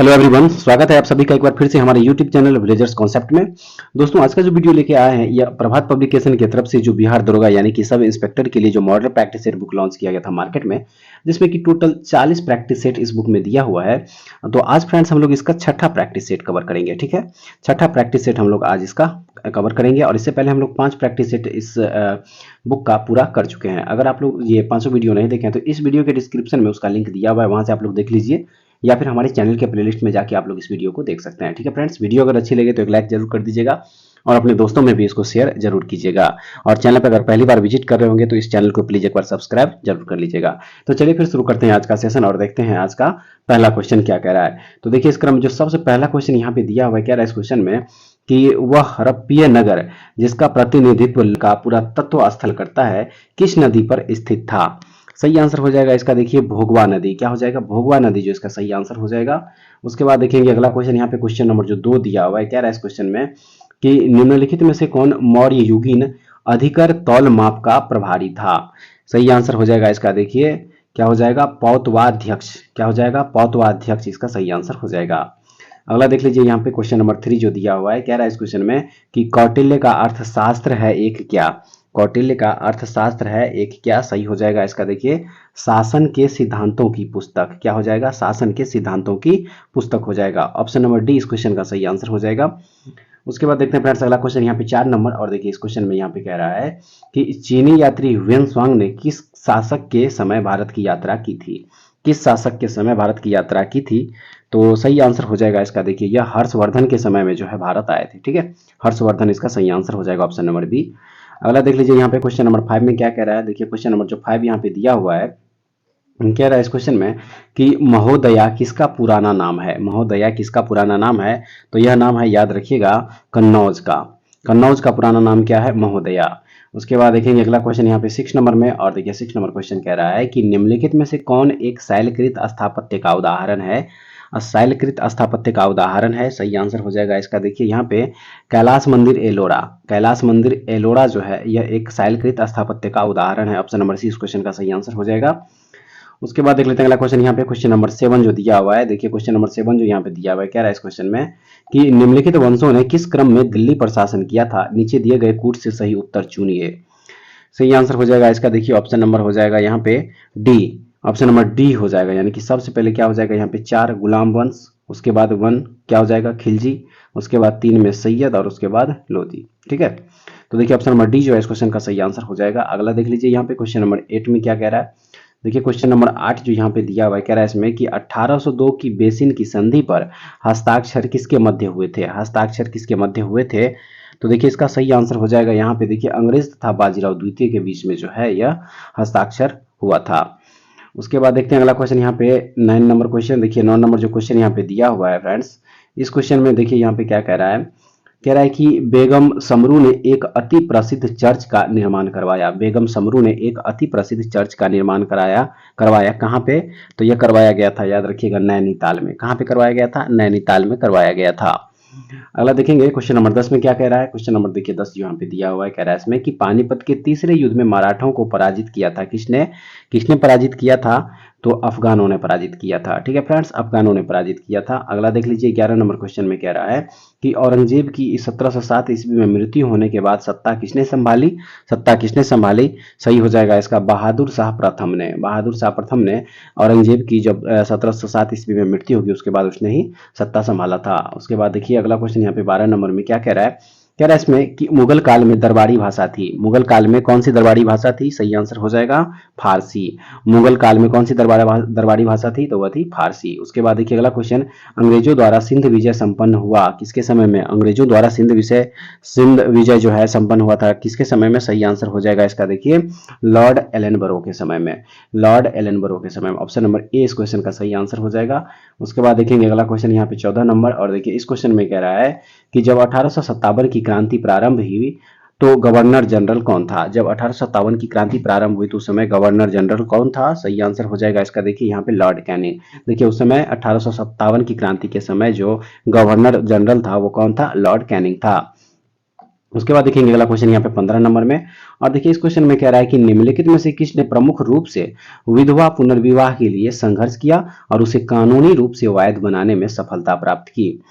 Hello everyone, स्वागत है आप सभी का एक बार फिर से हमारे यूट्यूब चैनल विलेजर्स कॉन्सेप्ट में। दोस्तों, आज का जो वीडियो लेके आए हैं यह प्रभात पब्लिकेशन की तरफ से जो बिहार दरोगा यानी कि सब इंस्पेक्टर के लिए जो model practice set book launch किया गया था मार्केट में, जिसमें कि टोटल 40 प्रैक्टिस सेट इस बुक में दिया हुआ है। तो आज फ्रेंड्स हम लोग इसका छठा प्रैक्टिस सेट कवर करेंगे। ठीक है, छठा प्रैक्टिस सेट हम लोग आज इसका कवर करेंगे और इससे पहले हम लोग 5 प्रैक्टिस सेट इस बुक का पूरा कर चुके हैं। अगर आप लोग ये पांचों वीडियो नहीं देखे हैं तो इस वीडियो के डिस्क्रिप्शन में उसका लिंक दिया हुआ है, वहां से आप लोग देख लीजिए, या फिर हमारे चैनल के प्लेलिस्ट में जाके आप लोग इस वीडियो को देख सकते हैं। ठीक है फ्रेंड्स, वीडियो अगर अच्छी लगे तो एक लाइक जरूर कर दीजिएगा और अपने दोस्तों में भी इसको शेयर जरूर कीजिएगा। और चैनल पर अगर पहली बार विजिट कर रहे होंगे तो इस चैनल को प्लीज एक बार सब्सक्राइब जरूर कर लीजिएगा। तो चलिए फिर शुरू करते हैं आज का सेशन और देखते हैं आज का पहला क्वेश्चन क्या कह रहा है। तो देखिए इस क्रम जो सबसे पहला क्वेश्चन यहाँ पे दिया हुआ है, क्या रहा है इस क्वेश्चन में कि वह हड़प्पीय नगर जिसका प्रतिनिधित्व का पुरातत्व स्थल करता है किस नदी पर स्थित था। सही आंसर हो जाएगा इसका, देखिए भोगवा नदी। क्या हो जाएगा? भोगवा नदी जो इसका सही आंसर हो जाएगा। उसके बाद देखेंगे अगला क्वेश्चन, यहाँ पे क्वेश्चन नंबर जो 2 दिया हुआ है, क्या रहा है इस क्वेश्चन में कि निम्नलिखित में से कौन मौर्य युगीन अधिकर तौल माप का प्रभारी था। सही आंसर हो जाएगा इसका, देखिए क्या हो जाएगा? पौतवाध्यक्ष। क्या हो जाएगा? पौतवाध्यक्ष इसका सही आंसर हो जाएगा। अगला देख लीजिए यहाँ पे क्वेश्चन नंबर 3 जो दिया हुआ है, क्या रहा है इस क्वेश्चन में कि कौटिल्य का अर्थशास्त्र है एक क्या। कौटिल्य का अर्थशास्त्र है एक क्या। सही हो जाएगा इसका, देखिए शासन के सिद्धांतों की पुस्तक। क्या हो जाएगा? शासन के सिद्धांतों की पुस्तक हो जाएगा। ऑप्शन नंबर डी इस क्वेश्चन का सही आंसर हो जाएगा। उसके बाद देखते हैं फ्रेंड्स अगला क्वेश्चन यहाँ पे 4 नंबर, और देखिए इस क्वेश्चन में यहाँ पे कह रहा है कि चीनी यात्री ह्वेन त्सांग ने किस शासक के समय भारत की यात्रा की थी। किस शासक के समय भारत की यात्रा की थी। तो सही आंसर हो जाएगा इसका, देखिए यह हर्षवर्धन के समय में जो है भारत आए थे। ठीक है, हर्षवर्धन इसका सही आंसर हो जाएगा, ऑप्शन नंबर बी। अगला देख लीजिए यहाँ पे क्वेश्चन नंबर 5 में क्या कह रहा है। देखिए क्वेश्चन नंबर जो 5 यहाँ पे दिया हुआ है, कह रहा है इस क्वेश्चन में कि महोदया किसका पुराना नाम है। महोदया किसका पुराना नाम है। तो यह नाम है, याद रखिएगा, कन्नौज का। कन्नौज का पुराना नाम क्या है? महोदया। उसके बाद देखेंगे अगला क्वेश्चन यहाँ पे 6 नंबर में, और देखिए 6 नंबर क्वेश्चन कह रहा है कि निम्नलिखित में से कौन एक शैलकृत स्थापत्य का उदाहरण है। शैलकृत स्थापत्य का उदाहरण है। सही आंसर हो जाएगा इसका, देखिए यहाँ पे कैलाश मंदिर एलोरा। कैलाश मंदिर एलोरा जो है यह एक शैलकृत स्थापत्य का उदाहरण है। ऑप्शन नंबर सी इस क्वेश्चन का सही आंसर हो जाएगा। उसके बाद देख लेते हैं अगला क्वेश्चन यहाँ पे क्वेश्चन नंबर 7 जो दिया हुआ है। देखिए क्वेश्चन नंबर 7 जो यहाँ पे दिया हुआ है, क्या रहा है इस क्वेश्चन में कि निम्नलिखित वंशों ने किस क्रम में दिल्ली पर शासन किया था, नीचे दिए गए कूट से सही उत्तर चुनिए। सही आंसर हो जाएगा इसका, देखिए ऑप्शन नंबर हो जाएगा यहाँ पे डी। ऑप्शन नंबर डी हो जाएगा, यानी कि सबसे पहले क्या हो जाएगा यहाँ पे 4 गुलाम वंश, उसके बाद 1 क्या हो जाएगा? खिलजी, उसके बाद 3 में सैयद, और उसके बाद लोधी। ठीक है, तो देखिए ऑप्शन नंबर डी जो है इस क्वेश्चन का सही आंसर हो जाएगा। अगला देख लीजिए यहाँ पे क्वेश्चन नंबर 8 में क्या कह रहा है। देखिए क्वेश्चन नंबर 8 जो यहाँ पे दिया हुआ है, कह रहा है इसमें कि 1802 की बेसिन की संधि पर हस्ताक्षर किसके मध्य हुए थे। हस्ताक्षर किसके मध्य हुए थे। तो देखिए इसका सही आंसर हो जाएगा यहाँ पे, देखिए अंग्रेज तथा बाजीराव द्वितीय के बीच में जो है यह हस्ताक्षर हुआ था। उसके बाद देखते हैं अगला क्वेश्चन यहाँ पे 9 नंबर क्वेश्चन। देखिए 9 नंबर जो क्वेश्चन यहाँ पे दिया हुआ है फ्रेंड्स, इस क्वेश्चन में देखिए यहाँ पे क्या कह रहा है। कह रहा है कि बेगम समरू ने एक अति प्रसिद्ध चर्च का निर्माण करवाया। बेगम समरू ने एक अति प्रसिद्ध चर्च का निर्माण करवाया कहाँ पे। तो यह करवाया गया था, याद रखिएगा, नैनीताल में। कहाँ पे करवाया गया था? नैनीताल में करवाया गया था। अगला देखेंगे क्वेश्चन नंबर 10 में क्या कह रहा है। क्वेश्चन नंबर देखिए 10 जो यहाँ पे दिया हुआ है, कह रहा है इसमें कि पानीपत के तीसरे युद्ध में मराठों को पराजित किया था किसने। किसने पराजित किया था? तो अफगानों ने पराजित किया था। ठीक है फ्रेंड्स, अफगानों ने पराजित किया था। अगला देख लीजिए 11 नंबर क्वेश्चन में कह रहा है कि औरंगजेब की 1707 ईस्वी में मृत्यु होने के बाद सत्ता किसने संभाली। सत्ता किसने संभाली। सही हो जाएगा इसका, बहादुर शाह प्रथम ने। बहादुर शाह प्रथम ने औरंगजेब की जब 1707 ईस्वी में मृत्यु होगी उसके बाद उसने ही सत्ता संभाला था। उसके बाद देखिए अगला क्वेश्चन यहाँ पे 12 नंबर में क्या कह रहा है। कह रहा है इसमें कि मुगल काल में दरबारी भाषा थी। मुगल काल में कौन सी दरबारी भाषा थी। सही आंसर हो जाएगा फारसी। मुगल काल में कौन सी दरबारी भाषा थी। तो वह थी फारसी। उसके बाद देखिए अगला क्वेश्चन, अंग्रेजों द्वारा सिंध विजय संपन्न हुआ किसके समय में। अंग्रेजों द्वारा सिंध विजय जो है संपन्न हुआ था किसके समय में। सही आंसर हो जाएगा इसका, देखिए लॉर्ड एलनबरो के समय में। लॉर्ड एलनबरो के समय में। ऑप्शन नंबर ए इस क्वेश्चन का सही आंसर हो जाएगा। उसके बाद देखेंगे अगला क्वेश्चन यहाँ पे 14 नंबर, और देखिए इस क्वेश्चन में कह रहा है कि जब 1857 की क्रांति प्रारंभ हुई तो गवर्नर जनरल कौन था। जब 1857 की क्रांति प्रारंभ हुई तो उस समय गवर्नर जनरल कौन था। सही आंसर हो जाएगा इसका, देखिए यहाँ पे लॉर्ड कैनिंग। देखिए उस समय 1857 की क्रांति के समय जो गवर्नर जनरल था वो कौन था। लॉर्ड कैनिंग था। उसके बाद देखेंगे अगला क्वेश्चन यहाँ पे 15 नंबर में। और देखिए इस क्वेश्चन में कह रहा है कि निम्नलिखित में से किसने प्रमुख रूप से विधवा पुनर्विवाह के लिए संघर्ष किया और उसे कानूनी रूप से वैध बनाने में सफलता प्राप्त की।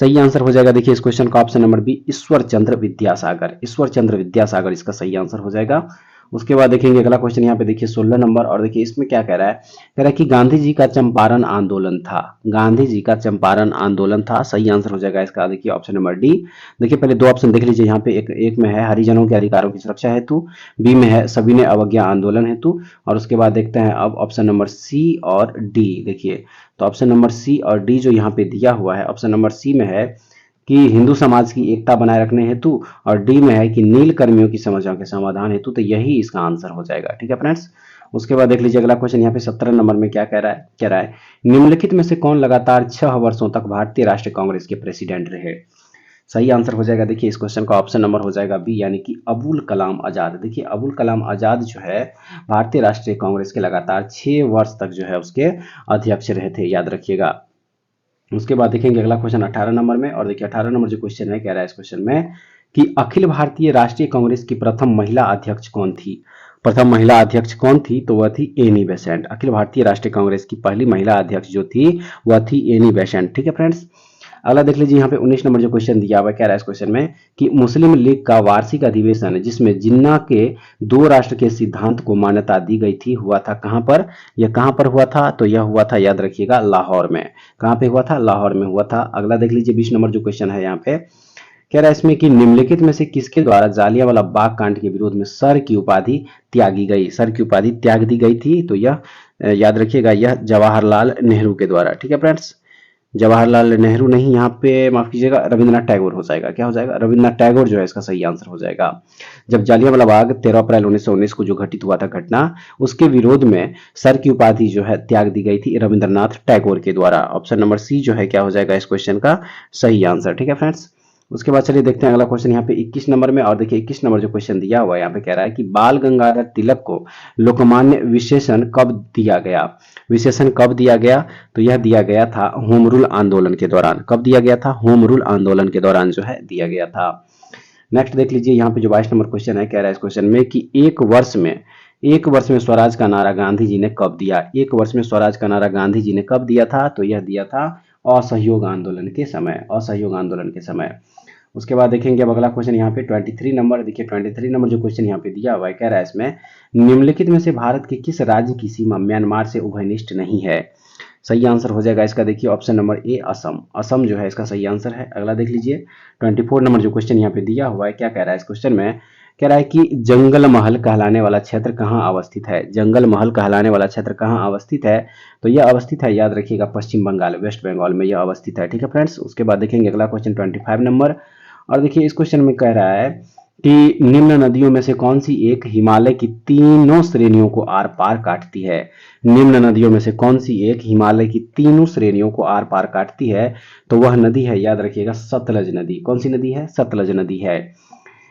सही आंसर हो जाएगा देखिए इस क्वेश्चन का option number B, Ishwar Chandra Vidyasagar. Ishwar Chandra Vidyasagar इसका सही आंसर हो जाएगा। उसके बाद देखेंगे अगला क्वेश्चन यहाँ पे देखिए 16 नंबर। और देखिए इसमें क्या कह रहा है, कह रहा है कि गांधी जी का चंपारण आंदोलन था। गांधी जी का चंपारण आंदोलन था। सही आंसर हो जाएगा इसका देखिए ऑप्शन नंबर डी। देखिए पहले दो ऑप्शन देख लीजिए यहाँ पे, एक में है हरिजनों के अधिकारों की सुरक्षा हेतु, बी में है सविनय अवज्ञा आंदोलन हेतु। और उसके बाद देखते हैं अब ऑप्शन नंबर सी और डी। देखिए तो ऑप्शन नंबर सी और डी जो यहाँ पे दिया हुआ है, ऑप्शन नंबर सी में है कि हिंदू समाज की एकता बनाए रखने हेतु, और डी में है कि नील कर्मियों की समस्याओं के समाधान हेतु। तो यही इसका आंसर हो जाएगा। ठीक है फ्रेंड्स। उसके बाद देख लीजिए अगला क्वेश्चन यहाँ पे 17 नंबर में क्या कह रहा है, कह रहा है निम्नलिखित में से कौन लगातार 6 वर्षों तक भारतीय राष्ट्रीय कांग्रेस के प्रेसिडेंट रहे। सही आंसर हो जाएगा देखिए इस क्वेश्चन का ऑप्शन नंबर हो जाएगा बी, यानी कि अबुल कलाम आजाद। देखिए अबुल कलाम आजाद जो है भारतीय राष्ट्रीय कांग्रेस के लगातार 6 वर्ष तक जो है उसके अध्यक्ष रहे थे, याद रखिएगा। उसके बाद देखेंगे अगला क्वेश्चन 18 नंबर में। और देखिए 18 नंबर जो क्वेश्चन है, कह रहा है इस क्वेश्चन में कि अखिल भारतीय राष्ट्रीय कांग्रेस की प्रथम महिला अध्यक्ष कौन थी। प्रथम महिला अध्यक्ष कौन थी, तो वह थी एनी बेसेंट। अखिल भारतीय राष्ट्रीय कांग्रेस की पहली महिला अध्यक्ष जो थी वह थी एनी बेसेंट। ठीक है फ्रेंड्स। अगला देख लीजिए यहाँ पे 19 नंबर जो क्वेश्चन दिया हुआ है, कह रहा है इस क्वेश्चन में कि मुस्लिम लीग का वार्षिक अधिवेशन जिसमें जिन्ना के दो राष्ट्र के सिद्धांत को मान्यता दी गई थी हुआ था कहां पर। यह कहां पर हुआ था, तो यह हुआ था, याद रखिएगा, लाहौर में। कहां पे हुआ था, लाहौर में हुआ था। अगला देख लीजिए 20 नंबर जो क्वेश्चन है यहाँ पे, कह रहा है इसमें कि निम्नलिखित में से किसके द्वारा जालियांवाला बाग कांड के विरोध में सर की उपाधि त्यागी गई। सर की उपाधि त्याग दी गई थी, तो यह याद रखिएगा, यह जवाहरलाल नेहरू के द्वारा। ठीक है फ्रेंड्स। जवाहरलाल नेहरू नहीं, यहाँ पे माफ कीजिएगा, रविंद्रनाथ टैगोर हो जाएगा। क्या हो जाएगा, रविंद्रनाथ टैगोर जो है इसका सही आंसर हो जाएगा। जब जालियांवाला बाग 13 अप्रैल 1919 को जो घटित हुआ था घटना, उसके विरोध में सर की उपाधि जो है त्याग दी गई थी रविंद्रनाथ टैगोर के द्वारा। ऑप्शन नंबर सी जो है क्या हो जाएगा इस क्वेश्चन का सही आंसर। ठीक है फ्रेंड्स। उसके बाद चलिए देखते हैं अगला क्वेश्चन यहाँ पे 21 नंबर में। और देखिए 21 नंबर जो क्वेश्चन दिया हुआ है यहाँ पे, कह रहा है कि बाल गंगाधर तिलक को लोकमान्य विशेषण कब दिया गया। विशेषण कब दिया गया, तो यह दिया गया था होम रूल आंदोलन के दौरान। कब दिया गया था, होम रूल आंदोलन के दौरान जो है दिया गया था। नेक्स्ट देख लीजिए यहाँ पे जो 22 नंबर क्वेश्चन है, कह रहा है इस क्वेश्चन में कि एक वर्ष में स्वराज का नारा गांधी जी ने कब दिया। एक वर्ष में स्वराज का नारा गांधी जी ने कब दिया था, तो यह दिया था असहयोग आंदोलन के समय। असहयोग आंदोलन के समय। उसके बाद देखेंगे अब अगला क्वेश्चन यहाँ पे 23 नंबर। देखिए 23 नंबर जो क्वेश्चन यहाँ पे दिया हुआ है, कह रहा है इसमें निम्नलिखित में से भारत के किस राज्य की सीमा म्यांमार से उभयनिष्ठ नहीं है। सही आंसर हो जाएगा इसका देखिए option number A, Assam. Assam जो है इसका सही आंसर है। अगला देख लीजिए 24 नंबर जो क्वेश्चन यहाँ पे दिया हुआ है, क्या कह रहा है इस क्वेश्चन में, कह रहा है कि जंगल महल कहलाने वाला क्षेत्र कहाँ अवस्थित है। जंगल महल कहलाने वाला क्षेत्र कहाँ अवस्थित है, तो यह अवस्थित है, याद रखिएगा, पश्चिम बंगाल, वेस्ट बंगाल में यह अवस्थित है। ठीक है फ्रेंड्स। उसके बाद देखेंगे अगला क्वेश्चन 25 नंबर। और देखिए इस क्वेश्चन में कह रहा है कि निम्न नदियों में से कौन सी एक हिमालय की तीनों श्रेणियों को आर पार काटती है। निम्न नदियों में से कौन सी एक हिमालय की तीनों श्रेणियों को आर पार काटती है, तो वह नदी है, याद रखिएगा, सतलज नदी। कौन सी नदी है, सतलज नदी है।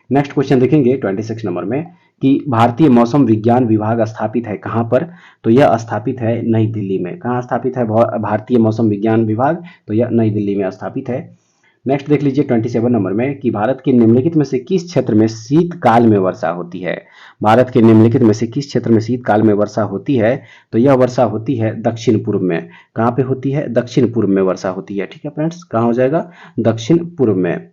नेक्स्ट क्वेश्चन देखेंगे 26 नंबर में कि भारतीय मौसम विज्ञान विभाग स्थापित है कहां पर, तो यह स्थापित है नई दिल्ली में। कहां स्थापित है भारतीय मौसम विज्ञान विभाग, तो यह नई दिल्ली में स्थापित है। नेक्स्ट देख लीजिए 27 नंबर में कि भारत के निम्नलिखित में से किस क्षेत्र में शीतकाल में वर्षा होती है। भारत के निम्नलिखित में से किस क्षेत्र में शीतकाल में वर्षा होती है, तो यह वर्षा होती है दक्षिण पूर्व में। कहां पे होती है, दक्षिण पूर्व में वर्षा होती है। ठीक है फ्रेंड्स, कहां हो जाएगा, दक्षिण पूर्व में।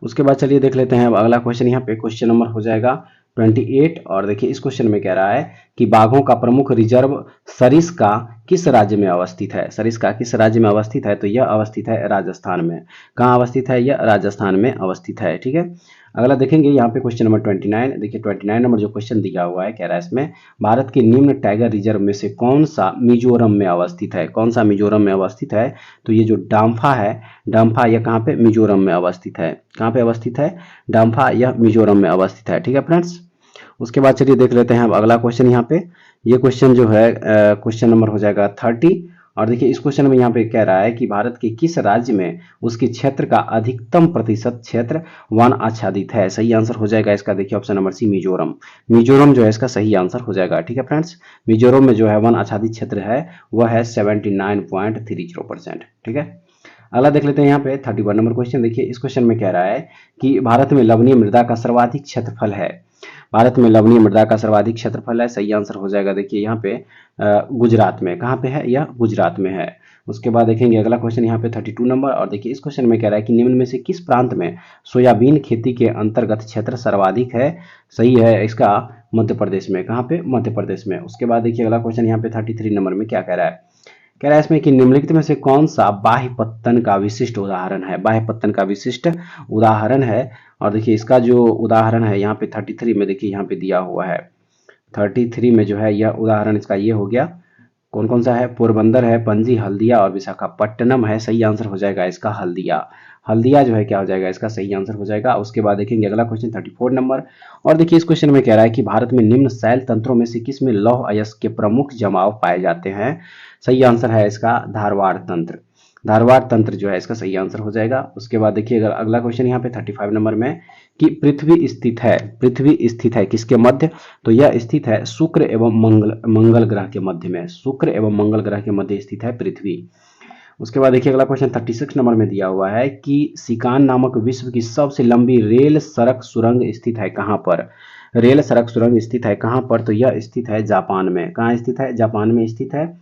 उसके बाद चलिए देख लेते हैं अब अगला क्वेश्चन। यहाँ पे क्वेश्चन नंबर हो जाएगा 28। और देखिए इस क्वेश्चन में कह रहा है कि बाघों का प्रमुख रिजर्व सरिस्का किस राज्य में अवस्थित है। सरिस्का किस राज्य में अवस्थित है, तो यह अवस्थित है राजस्थान में। कहाँ अवस्थित है, यह राजस्थान में अवस्थित है। ठीक है। अगला देखेंगे यहाँ पे क्वेश्चन नंबर 29। देखिए 29 नंबर जो क्वेश्चन दिया हुआ है, कह रहा है इसमें भारत के निम्न टाइगर रिजर्व में से कौन सा मिजोरम में अवस्थित है। कौन सा मिजोरम में अवस्थित है, तो ये जो डाम्फा है, डाम्फा यह कहाँ पे, मिजोरम में अवस्थित है। कहाँ पे अवस्थित है, डाम्फा यह मिजोरम में अवस्थित है। ठीक है फ्रेंड्स। उसके बाद चलिए देख लेते हैं अब अगला क्वेश्चन। यहाँ पे ये क्वेश्चन जो है क्वेश्चन नंबर हो जाएगा 30। और देखिए इस क्वेश्चन में यहाँ पे कह रहा है कि भारत के किस राज्य में उसके क्षेत्र का अधिकतम प्रतिशत क्षेत्र वन आच्छादित है। सही आंसर हो जाएगा इसका देखिए option number C, Mizoram. Mizoram जो है इसका सही आंसर हो जाएगा। ठीक है फ्रेंड्स। मिजोरम में जो है वन आच्छादित क्षेत्र है वह है 79.30%। ठीक है। अगला देख लेते हैं यहाँ पे 31 नंबर क्वेश्चन। देखिए इस क्वेश्चन में कह रहा है कि भारत में लवणीय मृदा का सर्वाधिक क्षेत्रफल है। भारत में लवणीय मृदा का सर्वाधिक क्षेत्रफल है, सही आंसर हो जाएगा देखिए यहाँ पे गुजरात में। कहाँ पे है? यह गुजरात में है। उसके बाद देखेंगे अगला क्वेश्चन यहाँ पे 32 नंबर, और देखिए इस क्वेश्चन में कह रहा है कि निम्न में से किस प्रांत में सोयाबीन खेती के अंतर्गत क्षेत्र सर्वाधिक है? सही है इसका मध्य प्रदेश में। कहाँ पे? मध्य प्रदेश में। उसके बाद देखिए अगला क्वेश्चन यहाँ पे 33 नंबर में क्या कह रहा है? कह रहा है इसमें कि निम्नलिखित में से कौन सा बाह्य पत्तन का विशिष्ट उदाहरण है? बाह्य पत्तन का विशिष्ट उदाहरण है। और देखिए इसका जो उदाहरण है यहाँ पे 33 में देखिए यहाँ पे दिया हुआ है। 33 में जो है यह उदाहरण इसका ये हो गया। कौन कौन सा है? पोरबंदर है, पणजी, हल्दिया और विशाखापट्टनम है। सही आंसर हो जाएगा इसका हल्दिया। हल्दिया जो है क्या हो जाएगा? इसका सही आंसर हो जाएगा। उसके बाद देखेंगे अगला क्वेश्चन 34 नंबर, और देखिए इस क्वेश्चन में कह रहा है कि भारत में निम्न शैल तंत्रों में से किस में लौह अयस्क के प्रमुख जमाव पाए जाते हैं? सही आंसर है इसका धारवाड़ तंत्र। धारवाड़ तंत्र जो है इसका सही आंसर हो जाएगा। उसके बाद देखिए अगला क्वेश्चन यहाँ पे 35 नंबर में कि पृथ्वी स्थित है, पृथ्वी स्थित है किसके मध्य? तो यह स्थित है शुक्र एवं मंगल ग्रह के मध्य में। शुक्र एवं मंगल ग्रह के मध्य स्थित है पृथ्वी। उसके बाद देखिए अगला क्वेश्चन 36 नंबर में दिया हुआ है कि सिकान नामक विश्व की सबसे लंबी रेल सड़क सुरंग स्थित है कहाँ पर? रेल सड़क सुरंग स्थित है कहाँ पर? तो यह स्थित है जापान में। कहाँ स्थित है? जापान में स्थित है।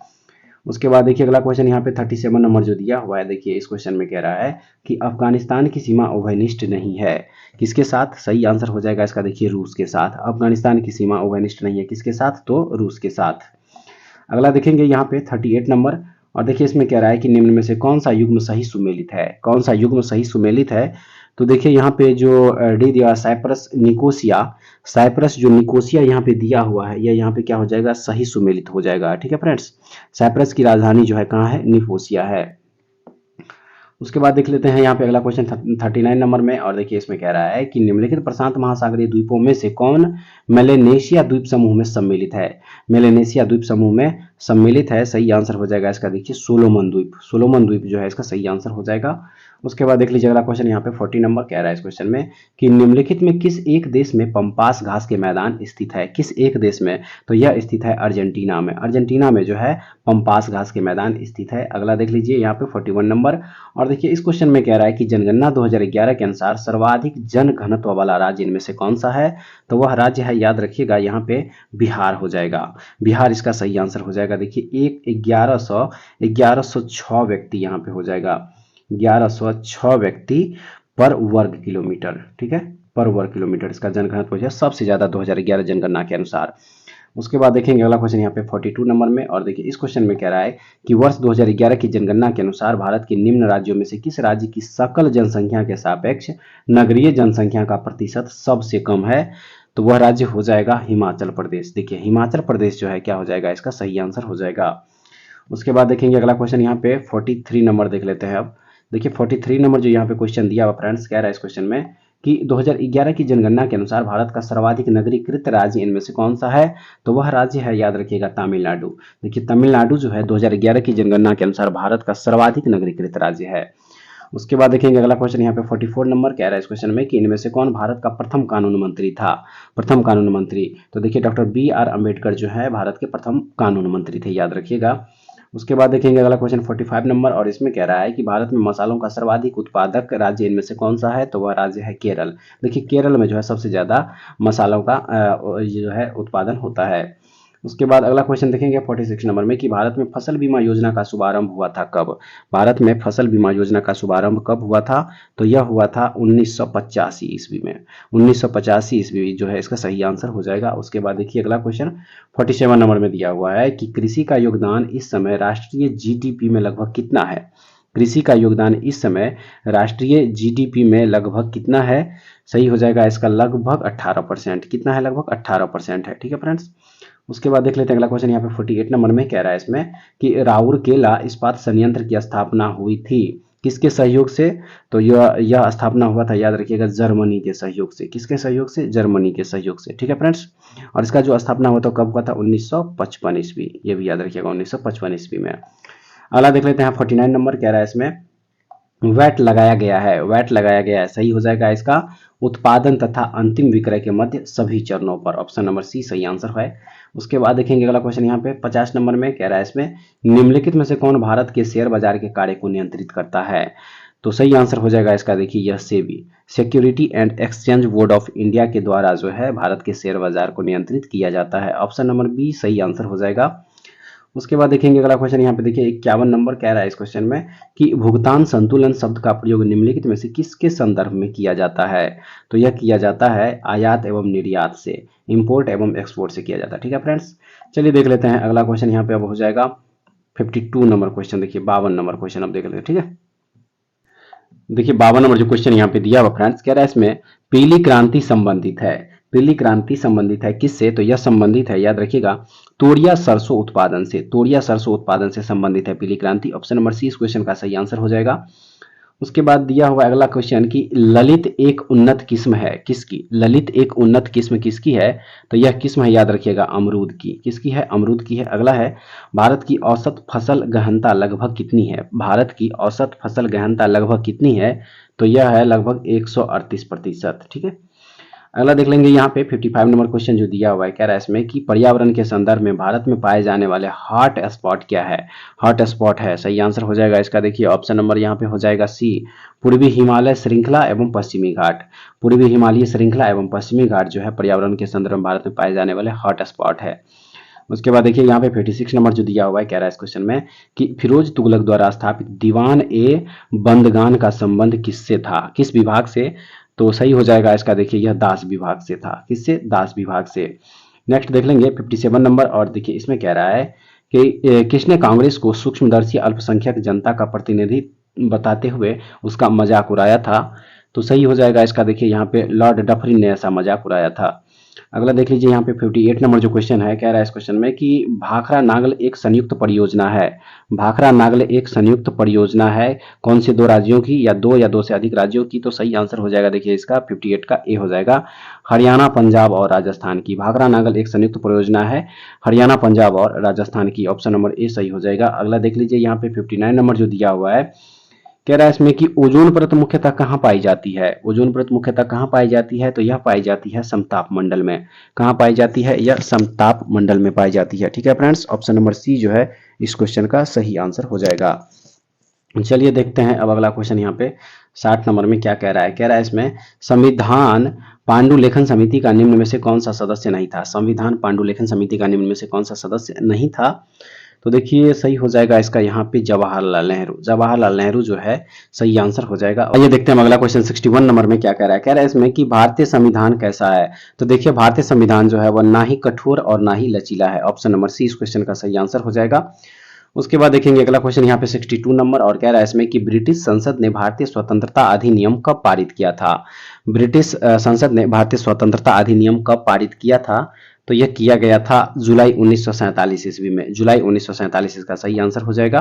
उसके बाद देखिए अगला क्वेश्चन यहाँ पे 37 नंबर जो दिया हुआ है, देखिए इस क्वेश्चन में कह रहा है कि अफगानिस्तान की सीमा उभयनिष्ठ नहीं है। किसके साथ? सही आंसर हो जाएगा इसका देखिए रूस के साथ। अफगानिस्तान की सीमा उभयनिष्ठ नहीं है, किसके साथ? तो रूस के साथ। अगला देखेंगे यहाँ पे 38 नंबर, और देखिए इसमें कह रहा है कि निम्न में से कौन सा युग्म सही सुमेलित है? कौन सा युग्म सही सुमेलित है? तो देखिए यहाँ पे जो डी दिया साइप्रस निकोसिया, साइप्रस जो निकोसिया यहाँ पे दिया हुआ है, यह यहाँ पे क्या हो जाएगा? सही सुमेलित हो जाएगा। ठीक है फ्रेंड्स, साइप्रस की राजधानी जो है कहाँ है? निकोसिया है। उसके बाद देख लेते हैं यहाँ पे अगला क्वेश्चन 39 नंबर में, और देखिए इसमें कह रहा है कि निम्नलिखित प्रशांत महासागरीय द्वीपों में से कौन मेलेनेशिया द्वीप समूह में सम्मिलित है? मेलेनेशिया द्वीप समूह में सम्मिलित है। सही आंसर हो जाएगा इसका देखिए सोलोमन द्वीप। सोलोमन द्वीप जो है इसका सही आंसर हो जाएगा। उसके बाद देख लीजिए अगला क्वेश्चन यहाँ पे 40 नंबर कह रहा है इस क्वेश्चन में कि निम्नलिखित में किस एक देश में पंपास घास के मैदान स्थित है? किस एक देश में? तो यह स्थित है अर्जेंटीना में। अर्जेंटीना में जो है पंपास घास के मैदान स्थित है। अगला देख लीजिए यहाँ पे 41 नंबर, और देखिए इस क्वेश्चन में कह रहा है कि जनगणना 2011 के अनुसार सर्वाधिक जन घनत्व वाला राज्य इनमें से कौन सा है? तो वह राज्य है, याद रखिएगा यहाँ पे बिहार हो जाएगा। बिहार इसका सही आंसर हो जाएगा। देखिए 1106 व्यक्ति यहाँ पे हो जाएगा। 1106 व्यक्ति पर वर्ग किलोमीटर। ठीक है, पर वर्ग किलोमीटर इसका जनघनत्व हो जाए सबसे ज्यादा 2011 जनगणना के अनुसार। उसके बाद देखेंगे अगला क्वेश्चन यहाँ पे 42 नंबर में, और देखिए इस क्वेश्चन में कह रहा है कि वर्ष 2011 की जनगणना के अनुसार भारत के निम्न राज्यों में से किस राज्य की सकल जनसंख्या के सापेक्ष नगरीय जनसंख्या का प्रतिशत सबसे कम है? तो वह राज्य हो जाएगा हिमाचल प्रदेश। देखिए हिमाचल प्रदेश जो है क्या हो जाएगा? इसका सही आंसर हो जाएगा। उसके बाद देखेंगे अगला क्वेश्चन यहाँ पे 43 नंबर देख लेते हैं। अब देखिए 43 नंबर जो यहाँ पे क्वेश्चन दिया हुआ फ्रेंड्स, कह रहा है इस क्वेश्चन में कि 2011 की जनगणना के अनुसार भारत का सर्वाधिक नगरीकृत राज्य इनमें से कौन सा है? तो वह राज्य है, याद रखिएगा, तमिलनाडु। देखिए तमिलनाडु जो है 2011 की जनगणना के अनुसार भारत का सर्वाधिक नगरीकृत राज्य है। उसके बाद देखेंगे अगला क्वेश्चन यहाँ पे 44 नंबर कह रहा है इस क्वेश्चन में कि इनमें से कौन भारत का प्रथम कानून मंत्री था? प्रथम कानून मंत्री, तो देखिए डॉक्टर BR अम्बेडकर जो है भारत के प्रथम कानून मंत्री थे, याद रखिएगा। उसके बाद देखेंगे अगला क्वेश्चन 45 नंबर, और इसमें कह रहा है कि भारत में मसालों का सर्वाधिक उत्पादक राज्य इनमें से कौन सा है? तो वह राज्य है केरल। देखिए केरल में जो है सबसे ज्यादा मसालों का जो है उत्पादन होता है। उसके बाद अगला क्वेश्चन देखेंगे 46 नंबर में कि भारत में फसल बीमा योजना का शुभारंभ हुआ था कब? भारत में फसल बीमा योजना का शुभारंभ कब हुआ था? तो यह हुआ था 1985 ईस्वी में। 1985 ईस्वी जो है इसका सही आंसर हो जाएगा। उसके बाद देखिए अगला क्वेश्चन 47 नंबर में दिया हुआ है कि कृषि का योगदान इस समय राष्ट्रीय GDP में लगभग कितना है? कृषि का योगदान इस समय राष्ट्रीय GDP में लगभग कितना है? सही हो जाएगा इसका लगभग 18%। कितना है? लगभग 18% है। ठीक है फ्रेंड्स। उसके बाद देख लेते हैं अगला क्वेश्चन यहाँ पे 48 नंबर में कह रहा है इसमें कि राउरकेला इस्पात संयंत्र की स्थापना हुई थी किसके सहयोग से? तो यह स्थापना हुआ था, याद रखिएगा, जर्मनी के सहयोग से। किसके सहयोग से? जर्मनी के सहयोग से। ठीक है फ्रेंड्स। और इसका जो स्थापना हुआ था कब हुआ था? 1955 ईस्वी। ये भी याद रखिएगा, 1955 ईस्वी में। अगला देख लेते हैं 49 नंबर कह रहा है इसमें वैट लगाया गया है। वैट लगाया गया है, सही हो जाएगा इसका उत्पादन तथा अंतिम विक्रय के मध्य सभी चरणों पर। ऑप्शन नंबर सी सही आंसर है। उसके बाद देखेंगे अगला क्वेश्चन यहाँ पे 50 नंबर में कह रहा है इसमें निम्नलिखित में से कौन भारत के शेयर बाजार के कार्य को नियंत्रित करता है। तो सही आंसर हो जाएगा इसका, देखिए यह SEBI security and exchange board of India के द्वारा जो है भारत के शेयर बाजार को नियंत्रित किया जाता है। ऑप्शन नंबर बी सही आंसर हो जाएगा। उसके बाद देखेंगे अगला क्वेश्चन यहाँ पे देखिए 51 नंबर कह रहा है इस क्वेश्चन में कि भुगतान संतुलन शब्द का प्रयोग निम्नलिखित में से किसके संदर्भ में किया जाता है। तो यह किया जाता है आयात एवं निर्यात से, इंपोर्ट एवं एक्सपोर्ट से किया जाता है। ठीक है फ्रेंड्स, चलिए देख लेते हैं अगला क्वेश्चन यहाँ पे अब हो जाएगा 52 नंबर क्वेश्चन। देखिए 52 नंबर क्वेश्चन अब देख लेते हैं। ठीक है, देखिए 52 नंबर जो क्वेश्चन यहाँ पे दिया हुआ फ्रेंड्स, कह रहा है इसमें पीली क्रांति संबंधित है। पीली क्रांति संबंधित है किससे, तो यह संबंधित है, याद रखिएगा, तोरिया सरसों उत्पादन से। तोरिया सरसों उत्पादन से संबंधित है पीली क्रांति। ऑप्शन नंबर सी इस क्वेश्चन का सही आंसर हो जाएगा। उसके बाद दिया हुआ अगला क्वेश्चन कि ललित एक उन्नत किस्म है किसकी। ललित एक उन्नत किस्म किसकी है, तो यह किस्म है, याद रखिएगा, अमरूद की। किसकी है, अमरूद की है। अगला है भारत की औसत फसल गहनता लगभग कितनी है। भारत की औसत फसल गहनता लगभग कितनी है, तो यह है लगभग 138%। ठीक है, अगला देख लेंगे यहाँ पे 55 नंबर क्वेश्चन जो दिया हुआ है, कह रहा है इसमें कि पर्यावरण के संदर्भ में भारत में पाए जाने वाले हॉट स्पॉट क्या है। हॉट स्पॉट है, सही आंसर हो जाएगा इसका, देखिए ऑप्शन नंबर यहाँ पे हो जाएगा सी, पूर्वी हिमालय श्रृंखला एवं पश्चिमी घाट। पूर्वी हिमालय श्रृंखला एवं पश्चिमी घाट जो है पर्यावरण के संदर्भ में भारत में पाए जाने वाले हॉट स्पॉट है। उसके बाद देखिए यहाँ पे 56 नंबर जो दिया हुआ है, कह रहा है इस क्वेश्चन में कि फिरोज तुगलक द्वारा स्थापित दीवान ए बंदगान का संबंध किससे था, किस विभाग से। तो सही हो जाएगा इसका, देखिए यह दास विभाग से था। किससे, दास विभाग से। नेक्स्ट देख लेंगे 57 नंबर, और देखिए इसमें कह रहा है कि किसने कांग्रेस को सूक्ष्मदर्शी अल्पसंख्यक जनता का प्रतिनिधि बताते हुए उसका मजाक उड़ाया था। तो सही हो जाएगा इसका, देखिए यहाँ पे लॉर्ड डफरिन ने ऐसा मजाक उड़ाया था। अगला देख लीजिए यहाँ पे 58 नंबर जो क्वेश्चन है, कह रहा है इस क्वेश्चन में कि भाखड़ा नागल एक संयुक्त परियोजना है। भाखड़ा नागल एक संयुक्त परियोजना है कौन से दो राज्यों की, या दो से अधिक राज्यों की। तो सही आंसर हो जाएगा, देखिए इसका 58 का ए हो जाएगा, हरियाणा, पंजाब और राजस्थान की। भाखड़ा नागल एक संयुक्त परियोजना है हरियाणा, पंजाब और राजस्थान की। ऑप्शन नंबर ए सही हो जाएगा। अगला देख लीजिए यहाँ पे 59 नंबर जो दिया हुआ है, कह रहा है इसमें कि ओजोन परत मुख्यतः कहाँ पाई जाती है। ओजोन परत मुख्यतः कहाँ पाई जाती है, तो यह पाई जाती है समताप मंडल में। कहाँ पाई जाती है, यह समताप मंडल में पाई जाती है। ठीक है फ्रेंड्स, ऑप्शन नंबर सी जो है इस क्वेश्चन का सही आंसर हो जाएगा। चलिए देखते हैं अब अगला क्वेश्चन यहाँ पे 60 नंबर में क्या कह रहा है। कह रहा है इसमें संविधान पांडुलेखन समिति का निम्न में से कौन सा सदस्य नहीं था। संविधान पांडुलेखन समिति का निम्न में से कौन सा सदस्य नहीं था। तो देखिए सही हो जाएगा इसका यहाँ पे जवाहरलाल नेहरू। जवाहरलाल नेहरू जो है सही आंसर हो जाएगा। आइए देखते हैं अगला क्वेश्चन 61 नंबर में क्या कह रहा है। कह रहा है इसमें कि भारतीय संविधान कैसा है। तो देखिए भारतीय संविधान जो है वह ना ही कठोर और ना ही लचीला है। ऑप्शन नंबर सी इस क्वेश्चन का सही आंसर हो जाएगा। उसके बाद देखेंगे अगला क्वेश्चन यहाँ पे 62 नंबर, और कह रहा है इसमें कि ब्रिटिश संसद ने भारतीय स्वतंत्रता अधिनियम कब पारित किया था। ब्रिटिश संसद ने भारतीय स्वतंत्रता अधिनियम कब पारित किया था। तो यह किया गया था जुलाई 1947 ईस्वी में। जुलाई 1947 इसका सही आंसर हो जाएगा।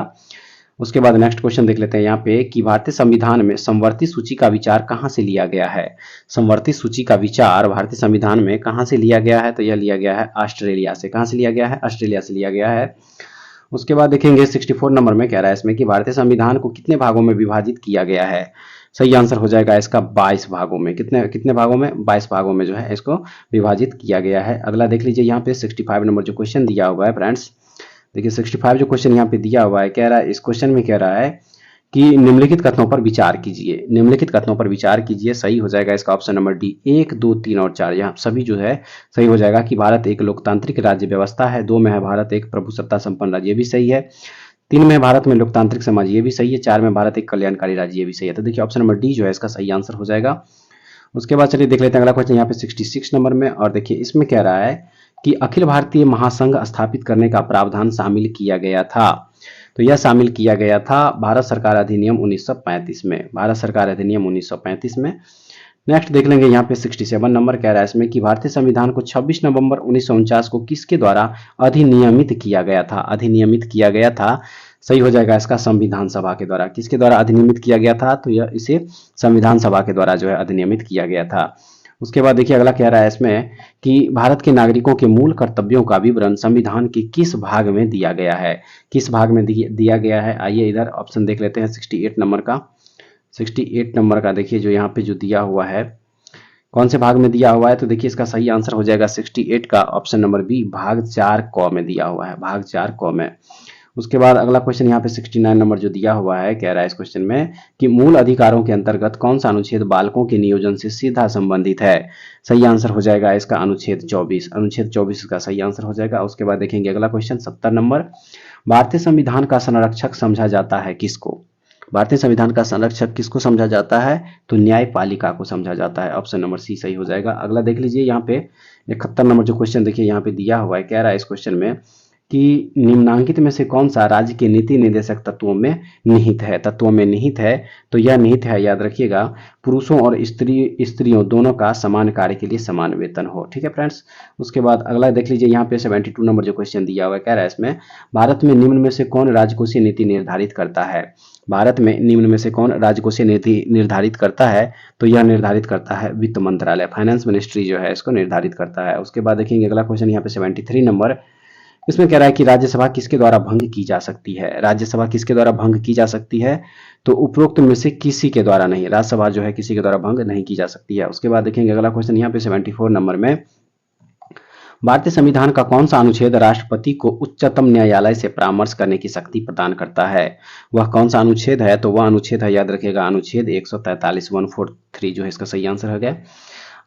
उसके बाद नेक्स्ट क्वेश्चन देख लेते हैं यहाँ पे कि भारतीय संविधान में समवर्ती सूची का विचार कहाँ से लिया गया है। समवर्ती सूची का विचार भारतीय संविधान में कहाँ से लिया गया है, तो यह लिया गया है ऑस्ट्रेलिया से। कहाँ से लिया गया है, ऑस्ट्रेलिया से लिया गया है। उसके बाद देखेंगे 64 नंबर में कह रहा है इसमें कि भारतीय संविधान को कितने भागों में विभाजित किया गया है। सही आंसर हो जाएगा इसका 22 भागों में। कितने कितने भागों में, 22 भागों में जो है इसको विभाजित किया गया है। अगला देख लीजिए यहाँ पे 65 नंबर जो क्वेश्चन दिया हुआ है फ्रेंड्स, देखिए 65 जो क्वेश्चन यहाँ पे दिया हुआ है, कह रहा है इस क्वेश्चन में कह रहा है कि निम्नलिखित कथनों पर विचार कीजिए। निम्नलिखित कथनों पर विचार कीजिए। सही हो जाएगा इसका ऑप्शन नंबर डी, 1, 2, 3 और 4 यहाँ सभी जो है सही हो जाएगा कि भारत एक लोकतांत्रिक राज्य व्यवस्था है। 2 में है भारत एक प्रभुसत्ता संपन्न राज्य, ये भी सही है। 3 में भारत में लोकतांत्रिक समाज, ये भी सही है। 4 में भारत एक कल्याणकारी राज्य, ये भी सही है। तो देखिए ऑप्शन नंबर डी जो है इसका सही आंसर हो जाएगा। उसके बाद चलिए देख लेते हैं अगला क्वेश्चन यहाँ पे 66 नंबर में, और देखिए इसमें कह रहा है कि अखिल भारतीय महासंघ स्थापित करने का प्रावधान शामिल किया गया था। तो यह शामिल किया गया था भारत सरकार अधिनियम 1935 में। भारत सरकार अधिनियम 1935 में। नेक्स्ट देख लेंगे यहाँ पे 67 नंबर, कह रहा है इसमें कि भारतीय संविधान को 26 नवंबर 1949 को किसके द्वारा अधिनियमित किया गया था। अधिनियमित किया गया था, सही हो जाएगा इसका संविधान सभा के द्वारा। किसके द्वारा अधिनियमित किया गया था, तो यह इसे संविधान सभा के द्वारा जो है अधिनियमित किया गया था। उसके बाद देखिए अगला कह रहा है इसमें कि भारत के नागरिकों के मूल कर्तव्यों का विवरण संविधान के किस भाग में दिया गया है। किस भाग में दिया गया है, आइए इधर ऑप्शन देख लेते हैं 68 नंबर का। 68 नंबर का देखिए जो यहाँ पे जो दिया हुआ है, कौन से भाग में दिया हुआ है, तो देखिए इसका सही आंसर हो जाएगा 68 का ऑप्शन नंबर बी, भाग 4 क में दिया हुआ है, भाग 4 क में। उसके बाद अगला क्वेश्चन यहाँ पे 69 नंबर जो दिया हुआ है, कह रहा है इस क्वेश्चन में कि मूल अधिकारों के अंतर्गत कौन सा अनुच्छेद बालकों के नियोजन से सीधा संबंधित है। सही आंसर हो जाएगा इसका अनुच्छेद 24, अनुच्छेद 24 का सही आंसर हो जाएगा। उसके बाद देखेंगे अगला क्वेश्चन 70 नंबर, भारतीय संविधान का संरक्षक समझा जाता है किसको। भारतीय संविधान का संरक्षक किसको समझा जाता है, तो न्यायपालिका को समझा जाता है, ऑप्शन नंबर सी सही हो जाएगा। अगला देख लीजिए यहाँ पे 71 नंबर जो क्वेश्चन देखिए यहाँ पे दिया हुआ है, कह रहा है इस क्वेश्चन में कि निम्नलिखित में से कौन सा राज्य के नीति निर्देशक तत्वों में निहित है, तत्वों में निहित है, तो यह निहित है, याद रखिएगा, पुरुषों और स्त्रियों दोनों का समान कार्य के लिए समान वेतन हो। ठीक है फ्रेंड्स। उसके बाद अगला देख लीजिए यहाँ पे 72 नंबर जो क्वेश्चन दिया हुआ है, कह रहा है इसमें भारत में निम्न में से कौन राजकोषीय नीति निर्धारित करता है। भारत में निम्न में से कौन राजकोषीय नीति निर्धारित करता है, तो यह निर्धारित करता है वित्त मंत्रालय, फाइनेंस मिनिस्ट्री जो है इसको निर्धारित करता है। उसके बाद देखेंगे अगला क्वेश्चन यहाँ पे 73 नंबर, इसमें कह रहा है कि राज्यसभा किसके द्वारा भंग की जा सकती है। राज्यसभा किसके द्वारा भंग की जा सकती है, तो उपरोक्त में से किसी के द्वारा नहीं, राज्यसभा जो है किसी के द्वारा भंग नहीं की जा सकती है। उसके बाद देखेंगे अगला क्वेश्चन यहाँ पे 74 नंबर में, भारतीय संविधान का कौन सा अनुच्छेद राष्ट्रपति को उच्चतम न्यायालय से परामर्श करने की शक्ति प्रदान करता है। वह कौन सा अनुच्छेद है, तो वह अनुच्छेद है, याद रखिएगा, अनुच्छेद 143 143 जो है इसका सही आंसर हो गया।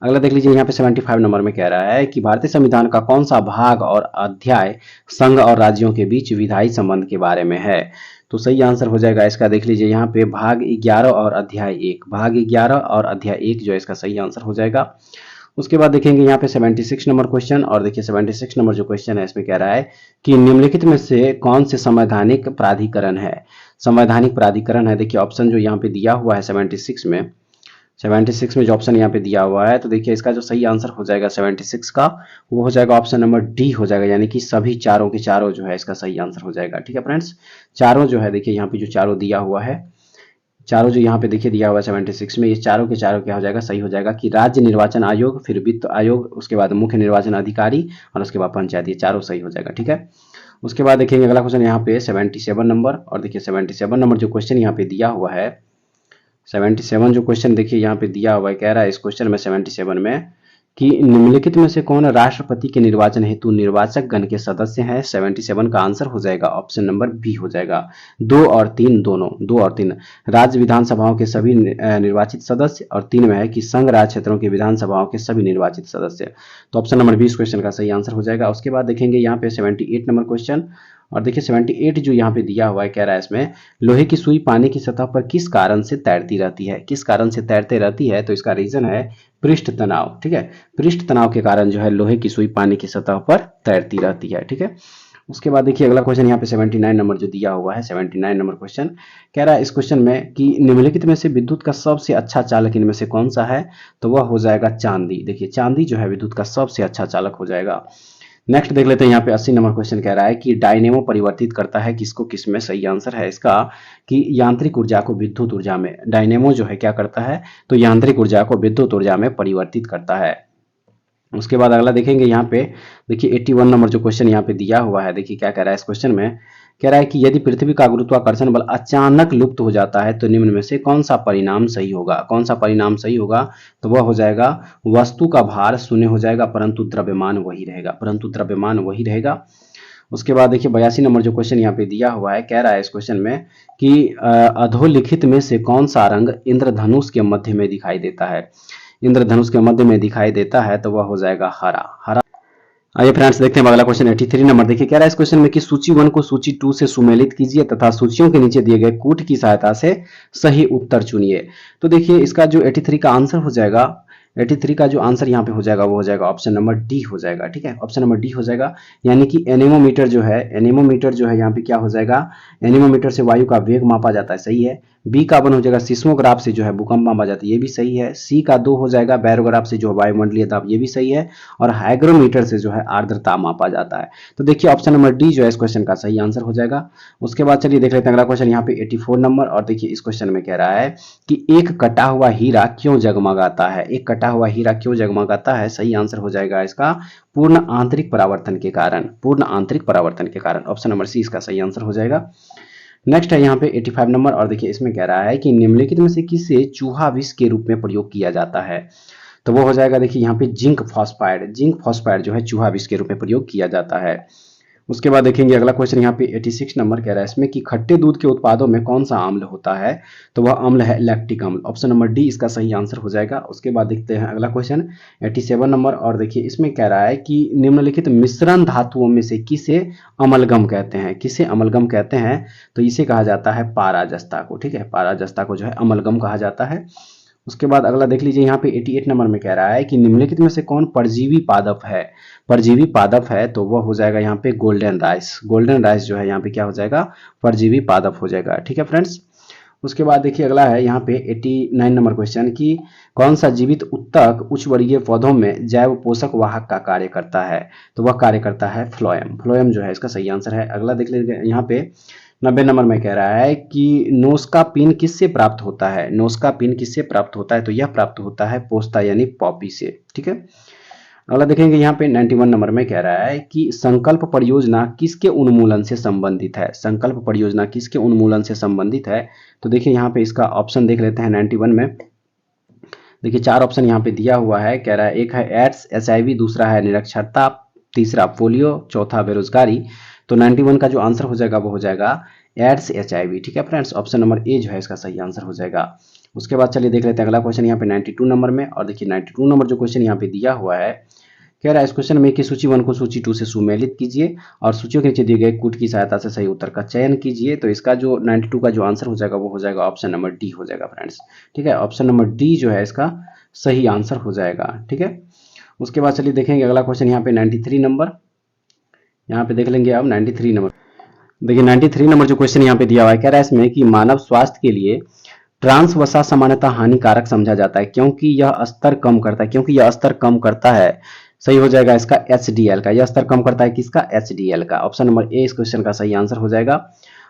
अगला देख लीजिए यहाँ पे 75 नंबर में कह रहा है कि भारतीय संविधान का कौन सा भाग और अध्याय संघ और राज्यों के बीच विधायी संबंध के बारे में है, तो सही आंसर हो जाएगा इसका, देख लीजिए यहाँ पे भाग 11 और अध्याय 1, भाग 11 और अध्याय 1 जो है इसका सही आंसर हो जाएगा। उसके बाद देखेंगे यहाँ पे 76 नंबर क्वेश्चन, और देखिए 76 नंबर जो क्वेश्चन है इसमें कह रहा है कि निम्नलिखित में से कौन से संवैधानिक प्राधिकरण है। संवैधानिक प्राधिकरण है, देखिए ऑप्शन जो यहाँ पे दिया हुआ है 76 में जो ऑप्शन यहाँ पे दिया हुआ है, तो देखिए इसका जो सही आंसर हो जाएगा 76 का, वो हो जाएगा ऑप्शन नंबर डी हो जाएगा, यानी कि सभी चारों के चारों जो है इसका सही आंसर हो जाएगा। ठीक है फ्रेंड्स, चारों जो है देखिए यहाँ पे जो चारों दिया हुआ है, चारों जो यहाँ पे देखिए दिया हुआ है 76 में, ये चारों के चारों क्या हो जाएगा, सही हो जाएगा कि राज्य निर्वाचन आयोग, फिर वित्त आयोग, उसके बाद मुख्य निर्वाचन अधिकारी और उसके बाद पंचायत, ये चारों सही हो जाएगा। ठीक है। उसके बाद देखेंगे अगला क्वेश्चन यहाँ पे 77 नंबर, और देखिए 77 नंबर जो क्वेश्चन यहाँ पे दिया हुआ है, 77 जो क्वेश्चन देखिए यहाँ पे दिया हुआ है, कह रहा है इस क्वेश्चन में 77 में कि निम्नलिखित में से कौन राष्ट्रपति के निर्वाचन हेतु निर्वाचक गण के सदस्य हैं। 77 का आंसर हो जाएगा ऑप्शन नंबर बी हो जाएगा, 2 और 3 दोनों, 2 और 3 राज्य विधानसभाओं के सभी निर्वाचित सदस्य, और 3 में है कि संघ राज्य क्षेत्रों के विधानसभाओं के सभी निर्वाचित सदस्य, तो ऑप्शन नंबर बी इस क्वेश्चन का सही आंसर हो जाएगा। उसके बाद देखेंगे यहाँ पे 78 नंबर क्वेश्चन, और देखिए 78 जो यहाँ पे दिया हुआ है, कह रहा है इसमें लोहे की सुई पानी की सतह पर किस कारण से तैरती रहती है। किस कारण से तैरते रहती है, तो इसका रीजन है पृष्ठ तनाव। ठीक है, पृष्ठ तनाव के कारण जो है लोहे की सुई पानी की सतह पर तैरती रहती है। ठीक है। उसके बाद देखिए अगला क्वेश्चन यहाँ पे 79 नंबर जो दिया हुआ है, 79 नंबर क्वेश्चन कह रहा है इस क्वेश्चन में कि निम्नलिखित में से विद्युत का सबसे अच्छा चालक इनमें से कौन सा है, तो वह हो जाएगा चांदी। देखिए चांदी जो है विद्युत का सबसे अच्छा चालक हो जाएगा। नेक्स्ट देख लेते हैं यहाँ पे 80 नंबर क्वेश्चन कह रहा है कि डायनेमो परिवर्तित करता है किसको किसमें। सही आंसर है इसका कि यांत्रिक ऊर्जा को विद्युत ऊर्जा में। डायनेमो जो है क्या करता है, तो यांत्रिक ऊर्जा को विद्युत ऊर्जा में परिवर्तित करता है। उसके बाद अगला देखेंगे यहाँ पे देखिए 81 नंबर जो क्वेश्चन यहाँ पे दिया हुआ है, देखिए क्या कह रहा है इस क्वेश्चन में, कह रहा है कि यदि पृथ्वी का गुरुत्वाकर्षण बल अचानक लुप्त हो जाता है तो निम्न में से कौन सा परिणाम सही होगा। कौन सा परिणाम सही होगा, तो वह हो जाएगा वस्तु का भार शून्य हो जाएगा परंतु द्रव्यमान वही रहेगा, परंतु द्रव्यमान वही रहेगा। उसके बाद देखिए 82 नंबर जो क्वेश्चन यहाँ पे दिया हुआ है, कह रहा है इस क्वेश्चन में कि अधोलिखित में से कौन सा रंग इंद्रधनुष के मध्य में दिखाई देता है। इंद्रधनुष के मध्य में दिखाई देता है तो वह हो जाएगा हरा। हरा। आइए फ्रेंड्स देखते हैं अगला क्वेश्चन 83 नंबर। देखिए कह रहा है इस क्वेश्चन में कि सूची 1 को सूची 2 से सुमेलित कीजिए तथा सूचियों के नीचे दिए गए कूट की सहायता से सही उत्तर चुनिए। तो देखिए इसका जो 83 का आंसर हो जाएगा, 83 का जो आंसर यहाँ पे हो जाएगा वो हो जाएगा ऑप्शन नंबर डी हो जाएगा। ठीक है, ऑप्शन नंबर डी हो जाएगा, यानी कि एनेमोमीटर जो है यहाँ पे क्या हो जाएगा, एनेमोमीटर से वायु का वेग मापा जाता है। सही है। बी का 1 हो जाएगा सिस्मोग्राफ से जो है भूकंप मापा जाता है, ये भी सही है। सी का 2 हो जाएगा बैरोग्राफ से जो वायुमंडलीय दाब, ये भी सही है। और हाइग्रोमीटर से जो है आर्द्रता मापा जाता है। तो देखिए ऑप्शन नंबर डी जो है इस क्वेश्चन का सही आंसर हो जाएगा। उसके बाद चलिए देख लेते हैं अगला क्वेश्चन यहाँ पे 84 नंबर, और देखिए इस क्वेश्चन में कह रहा है कि एक कटा हुआ हीरा क्यों जगमगाता है। एक कटा हुआ हीरा क्यों जगमगाता है, सही आंसर हो जाएगा इसका पूर्ण आंतरिक परावर्तन के कारण। पूर्ण आंतरिक परावर्तन के कारण, ऑप्शन नंबर सी इसका सही आंसर हो जाएगा। नेक्स्ट है यहाँ पे 85 नंबर, और देखिए इसमें कह रहा है कि निम्नलिखित में से किसे चूहा विष के रूप में प्रयोग किया जाता है। तो वो हो जाएगा देखिए यहाँ पे जिंक फॉस्फाइड। जिंक फॉस्फाइड जो है चूहा विष के रूप में प्रयोग किया जाता है। उसके बाद देखेंगे अगला क्वेश्चन यहाँ पे 86 नंबर कह रहा है इसमें कि खट्टे दूध के उत्पादों में कौन सा अम्ल होता है, तो वह अम्ल है लैक्टिक अम्ल। ऑप्शन नंबर डी इसका सही आंसर हो जाएगा। उसके बाद देखते हैं अगला क्वेश्चन 87 नंबर, और देखिए इसमें कह रहा है कि निम्नलिखित मिश्रण धातुओं में से किसे अमलगम कहते हैं, किसे अमलगम कहते हैं, तो इसे कहा जाता है पाराजस्ता को। ठीक है, पाराजस्ता को जो है अमलगम कहा जाता है। उसके बाद अगला देख लीजिए यहाँ पे 88 नंबर में कह रहा है कि निम्नलिखित में से कौन परजीवी पादप है, परजीवी पादप है, तो वह हो जाएगा यहाँ पे गोल्डन राइस। गोल्डन राइस जो है यहाँ पे क्या हो जाएगा, परजीवी पादप हो जाएगा। ठीक है फ्रेंड्स। उसके बाद देखिए अगला है यहाँ पे 89 नंबर क्वेश्चन कि कौन सा जीवित उत्तक उच्च वर्गीय पौधों में जैव पोषक वाहक का कार्य करता है, तो वह कार्य करता है फ्लोएम। फ्लोएम जो है इसका सही आंसर है। अगला देख लीजिए यहाँ पे 90 नंबर में कह रहा है कि नोस्कापिन किससे प्राप्त होता है, नोस्कापिन किससे प्राप्त होता है, तो यह प्राप्त होता है पोस्ता यानी पॉपी से। ठीक है। अगला देखेंगे यहाँ पे 91 नंबर में कह रहा है कि संकल्प परियोजना किसके उन्मूलन से संबंधित है, संकल्प परियोजना किसके उन्मूलन से संबंधित है, तो देखिए यहाँ पे इसका ऑप्शन देख लेते हैं 91 में। देखिए 4 ऑप्शन यहाँ पे दिया हुआ है। कह रहा है एक है एड्स, HIV, दूसरा है निरक्षरता, तीसरा पोलियो, चौथा बेरोजगारी। तो 91 का जो आंसर हो जाएगा वो हो जाएगा एड्स HIV। ठीक है फ्रेंड्स, ऑप्शन नंबर ए जो है इसका सही आंसर हो जाएगा। उसके बाद चलिए देख लेते हैं अगला क्वेश्चन यहाँ पे 92 नंबर में, और देखिए 92 नंबर जो क्वेश्चन यहाँ पे दिया हुआ है, कह रहा है इस क्वेश्चन में कि सूची 1 को सूची 2 से सुमेलित कीजिए और सूचियों के नीचे दिए गए कूट की सहायता से सही उत्तर का चयन कीजिए। तो इसका जो 92 का जो आंसर हो जाएगा वो हो जाएगा ऑप्शन नंबर डी हो जाएगा फ्रेंड्स। ठीक है, ऑप्शन नंबर डी जो है इसका सही आंसर हो जाएगा। ठीक है। उसके बाद चलिए देखेंगे अगला क्वेश्चन यहाँ पे 93 नंबर, यहाँ पे देख लेंगे अब 93 नंबर। देखिए 93 नंबर जो क्वेश्चन यहाँ पे दिया हुआ है, कह रहा है इसमें कि मानव स्वास्थ्य के लिए ट्रांस वसा सामान्यतः हानिकारक समझा जाता है क्योंकि यह स्तर कम करता है, क्योंकि यह स्तर कम करता है। सही हो जाएगा इसका HDL का, यह स्तर कम करता है किसका, HDL का। ऑप्शन नंबर ए इस क्वेश्चन का सही आंसर हो जाएगा।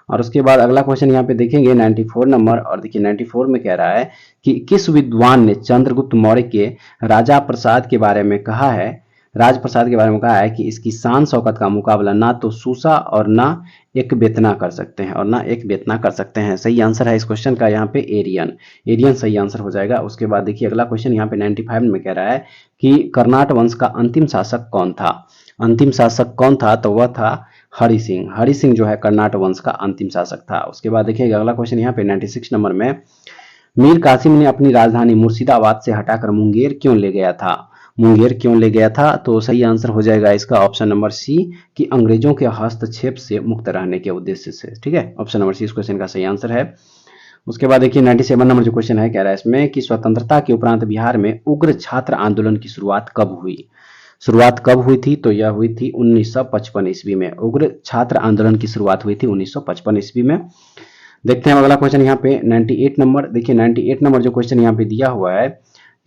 और उसके बाद अगला क्वेश्चन यहाँ पे देखेंगे 94 नंबर, और देखिए 94 में कह रहा है कि किस विद्वान ने चंद्रगुप्त मौर्य के राजा प्रसाद के बारे में कहा है, राजप्रसाद के बारे में कहा है कि इसकी शान शौकत का मुकाबला ना तो सूसा और ना एक बेतना कर सकते हैं, और ना एक बेतना कर सकते हैं। सही आंसर है इस क्वेश्चन का यहाँ पे एरियन, एरियन सही आंसर हो जाएगा। उसके बाद देखिए अगला क्वेश्चन यहाँ पे 95 में कह रहा है कि कर्नाट वंश का अंतिम शासक कौन था, अंतिम शासक कौन था, तो वह था हरि सिंह। हरि सिंह जो है कर्नाट वंश का अंतिम शासक था। उसके बाद देखिए अगला क्वेश्चन यहाँ पे 96 नंबर में, मीर कासिम ने अपनी राजधानी मुर्शिदाबाद से हटाकर मुंगेर क्यों ले गया था, मुंगेर क्यों ले गया था, तो सही आंसर हो जाएगा इसका ऑप्शन नंबर सी कि अंग्रेजों के हस्तक्षेप से मुक्त रहने के उद्देश्य से। ठीक है, ऑप्शन नंबर सी इस क्वेश्चन का सही आंसर है। उसके बाद देखिए 97 नंबर जो क्वेश्चन है, कह रहा है इसमें कि स्वतंत्रता के उपरांत बिहार में उग्र छात्र आंदोलन की शुरुआत कब हुई, शुरुआत कब हुई थी, तो यह हुई थी 1955 ईस्वी में। उग्र छात्र आंदोलन की शुरुआत हुई थी 1955 ईस्वी में। देखते हैं अगला क्वेश्चन यहाँ पे 98 नंबर। देखिए 98 नंबर जो क्वेश्चन यहाँ पे दिया हुआ है,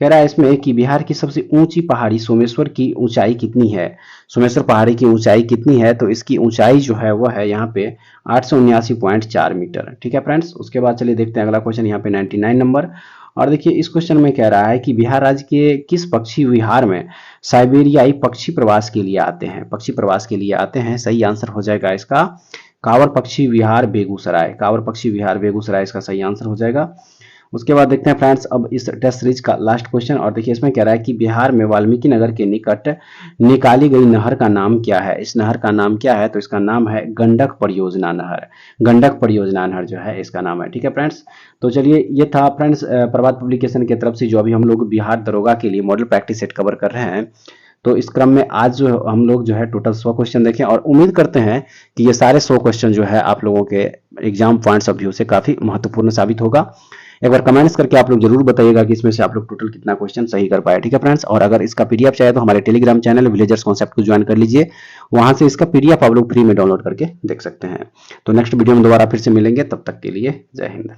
कह रहा है इसमें कि बिहार की सबसे ऊंची पहाड़ी सोमेश्वर की ऊंचाई कितनी है, सोमेश्वर पहाड़ी की ऊंचाई कितनी है, तो इसकी ऊंचाई जो है वो है यहाँ पे 879.4 मीटर। ठीक है फ्रेंड्स। उसके बाद चलिए देखते हैं अगला क्वेश्चन यहाँ पे 99 नंबर, और देखिए इस क्वेश्चन में कह रहा है कि बिहार राज्य के किस पक्षी विहार में साइबेरियाई पक्षी प्रवास के लिए आते हैं, पक्षी प्रवास के लिए आते हैं। सही आंसर हो जाएगा इसका कांवर पक्षी विहार बेगूसराय, कांवर पक्षी विहार बेगूसराय इसका सही आंसर हो जाएगा। उसके बाद देखते हैं फ्रेंड्स अब इस टेस्ट सीरीज का लास्ट क्वेश्चन, और देखिए इसमें कह रहा है कि बिहार में वाल्मीकि नगर के निकट निकाली गई नहर का नाम क्या है, इस नहर का नाम क्या है, तो इसका नाम है गंडक परियोजना नहर, गंडक परियोजना नहर जो है इसका नाम है। ठीक है फ्रेंड्स, तो चलिए ये था फ्रेंड्स प्रभात पब्लिकेशन की तरफ से जो अभी हम लोग बिहार दरोगा के लिए मॉडल प्रैक्टिस सेट कवर कर रहे हैं। तो इस क्रम में आज जो हम लोग जो है टोटल 100 क्वेश्चन देखें, और उम्मीद करते हैं कि ये सारे 100 क्वेश्चन जो है आप लोगों के एग्जाम पॉइंट्स ऑफ व्यू से काफी महत्वपूर्ण साबित होगा। एक बार कमेंट्स करके आप लोग जरूर बताइएगा कि इसमें से आप लोग टोटल कितना क्वेश्चन सही कर पाए। ठीक है फ्रेंड्स, और अगर इसका पीडीएफ चाहिए तो हमारे टेलीग्राम चैनल विलेजर्स कॉन्सेप्ट को ज्वाइन कर लीजिए, वहां से इसका पीडीएफ आप लोग फ्री में डाउनलोड करके देख सकते हैं। तो नेक्स्ट वीडियो में दोबारा फिर से मिलेंगे, तब तक के लिए जय हिंद।